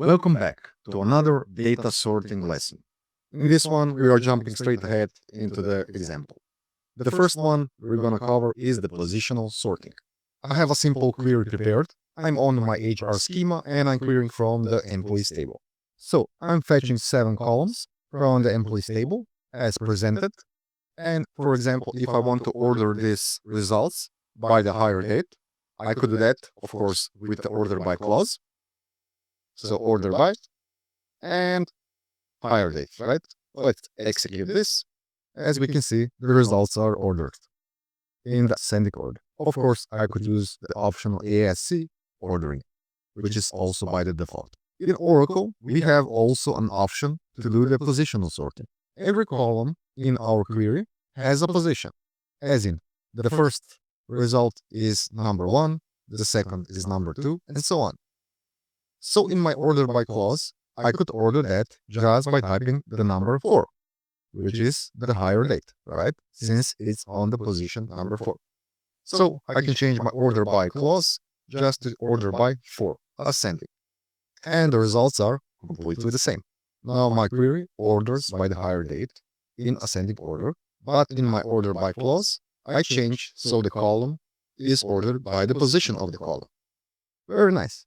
Welcome back to another data sorting lesson. In this one, we are jumping straight ahead into the example. The first one we're going to cover is the positional sorting. I have a simple query prepared. I'm on my HR schema and I'm querying from the employees table. So I'm fetching 7 columns from the employees table as presented. And for example, if I want to order these results by the hire date, I could do that, of course, with the order by clause. So order by and hire date, right? Let's execute this. As we can see, the results are ordered in the ascending order. Of course, I could use the optional ASC ordering, which is also by the default. In Oracle, we have also an option to do the positional sorting. Every column in our query has a position, as in the first result is number 1, the second is number 2, and so on. So in my order by clause, I could order that just by typing the number 4, which is the hire date, right? Since it's on the position number 4. So I can change my order by clause just to order by 4, ascending. And the results are completely the same. Now my query orders by the hire date in ascending order, but in my order by clause, I change so the column is ordered by the position of the column. Very nice.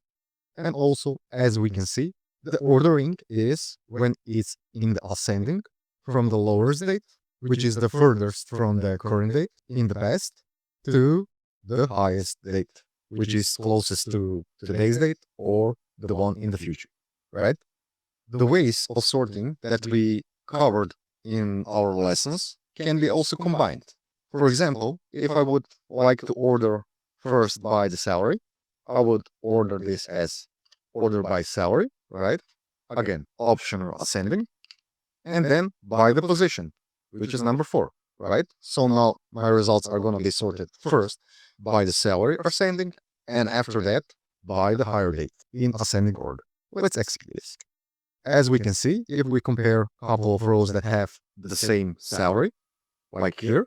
And also, as we can see, the ordering is when it's in the ascending from the lowest date, which is the furthest from the current date in the past, to the highest date, which is closest to today's date or the one in the future, right? The ways of sorting that we covered in our lessons can be also combined. For example, if I would like to order first by the salary, I would order this as order by salary, right? Again, optional ascending, and then by the position, which is number 4, right? So now my results are going to be sorted first by the salary ascending, and after that, by the hire date in ascending order. Let's execute this. As we can see, if we compare a couple of rows that have the same salary, like here,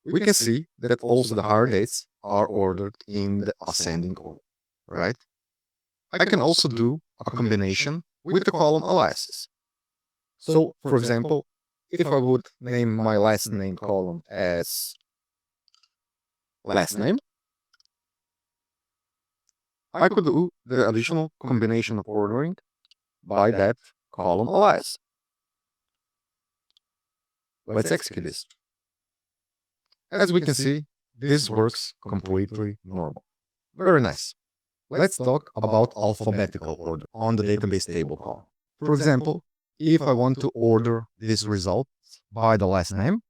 we can see that also the hire dates are ordered in the ascending order, right? I can also do a combination with the column aliases. So, for example, if I would name my last name column as last name, I could do the additional combination of ordering by that column alias. Let's execute this. As we can see, this works completely normal. Very nice. Let's talk about alphabetical order on the database table column. For example, if I want to order this result by the last name,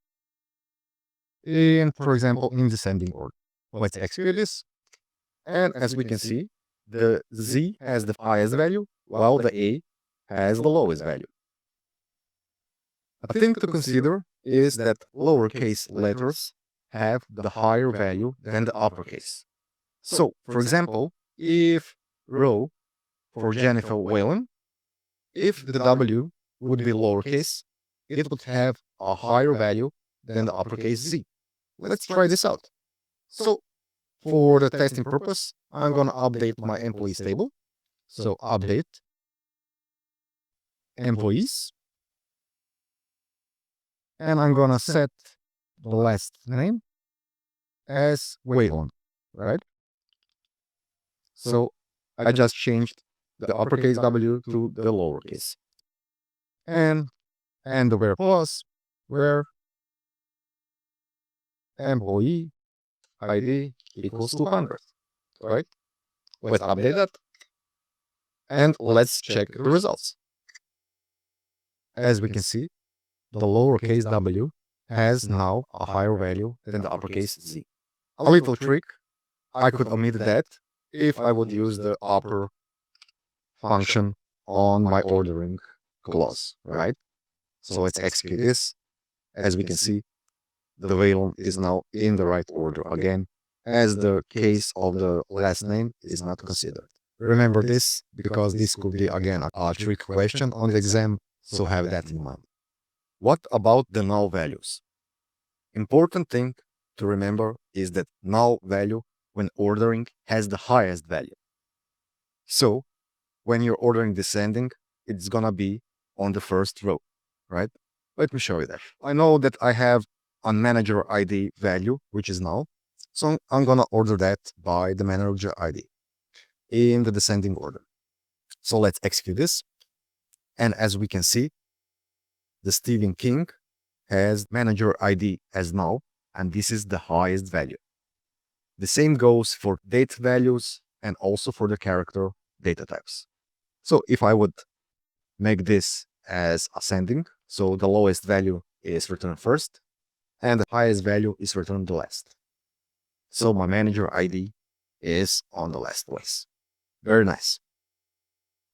and for example, in descending order. Let's execute this. And as we can see, the Z has the highest value, while the A has the lowest value. A thing to consider is that lowercase letters have the higher value than the uppercase. So, for example, if row for Jennifer Whalen, if the W would be lowercase, it would have a higher value than the uppercase Z. Let's try this out. So, for the testing purpose, I'm going to update my employees table. So, update employees. And I'm going to set the last name as Whalen, right? So, I just changed the uppercase W to the lowercase. And the where clause, where employee ID equals 200, right? Let's update that. And let's check the results. As we can see, the lowercase w has now a higher value than the uppercase z. A little trick, I could omit that if I would use the upper function on my ordering clause, right? So let's execute this. As we can see, the Whalen is now in the right order again, as the case of the last name is not considered. Remember this, because this could be again a trick question on the exam, so have that in mind. What about the null values? Important thing to remember is that null value when ordering has the highest value. So, when you're ordering descending, it's gonna be on the first row, right? Let me show you that. I know that I have a manager ID value, which is null. So I'm gonna order that by the manager ID in the descending order. So let's execute this. And as we can see, the Stephen King has manager ID as null, and this is the highest value. The same goes for date values and also for the character data types. So if I would make this as ascending, so the lowest value is returned first, and the highest value is returned the last. So my manager ID is on the last place. Very nice.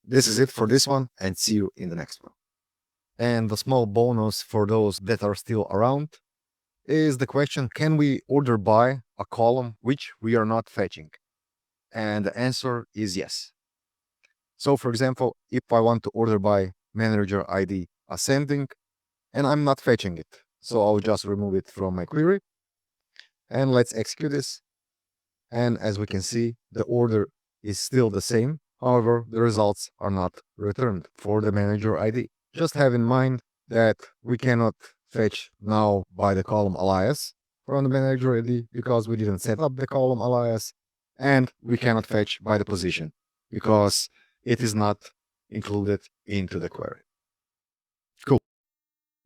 This is it for this one, and see you in the next one. And the small bonus for those that are still around is the question, can we order by a column which we are not fetching? And the answer is yes. So for example, if I want to order by manager ID ascending, and I'm not fetching it, so I'll just remove it from my query. And let's execute this. And as we can see, the order is still the same. However, the results are not returned for the manager ID. Just have in mind that we cannot fetch now by the column alias from the manager ID because we didn't set up the column alias, and we cannot fetch by the position because it is not included into the query.